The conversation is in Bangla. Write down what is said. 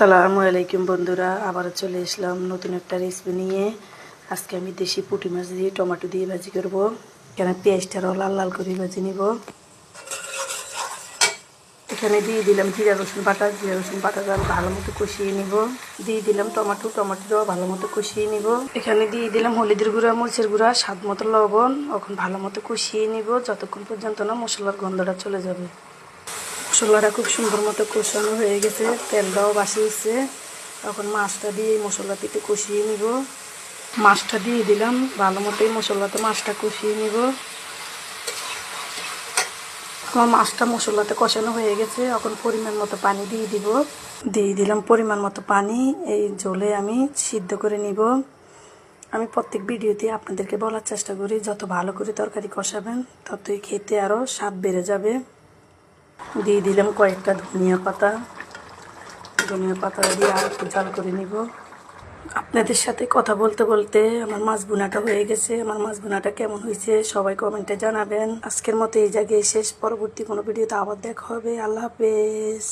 আসসালামু আলাইকুম বন্ধুরা, আবারও চলে আসলাম নতুন একটা রেসিপি নিয়ে। আজকে আমি দেশি পুঁটি মাছ দিয়ে টমেটো দিয়ে ভাজি করব। এখানে পেঁয়াজটারও লাল লাল করে ভাজি নিব। এখানে দিয়ে দিলাম জিরা রসুন বাটাটা ভালো মতো কষিয়ে নিব। দিয়ে দিলাম টমেটোটাও ভালো মতো কষিয়ে নিব। এখানে দিয়ে দিলাম হলুদের গুঁড়া, মরিচের গুঁড়া, স্বাদ মতো লবণ। এখন ভালো মতো কষিয়ে নিব যতক্ষণ পর্যন্ত না মশলার গন্ধটা চলে যাবে। মশলাটা খুব সুন্দর মতো কষানো হয়ে গেছে, তেলটাও বাসিয়েছে। এখন মাছটা দিয়ে মশলাটিতে কষিয়ে নিব। মাছটা দিয়ে দিলাম, ভালো মতো মশলাতে মাছটা কষিয়ে নিব। আমার মাছটা মশলাতে কষানো হয়ে গেছে। এখন পরিমাণ মতো পানি দিয়ে দিলাম পরিমাণ মতো পানি। এই ঝোলে আমি সিদ্ধ করে নিব। আমি প্রত্যেক ভিডিওতে আপনাদেরকে বলার চেষ্টা করি, যত ভালো করে তরকারি কষাবেন ততই খেতে আরও স্বাদ বেড়ে যাবে। দিয়ে দিলাম কয়েকটা ধনিয়া পাতা দিয়ে আর একটু জাল করে নিব। আপনাদের সাথে কথা বলতে বলতে আমার মাছ ভুনাটা হয়ে গেছে। আমার মাছ ভুনাটা কেমন হয়েছে সবাই কমেন্টে জানাবেন। আজকের মতো এই জায়গায় শেষ, পরবর্তী কোনো ভিডিওতে আবার দেখা হবে। আল্লাহ হাফেজ।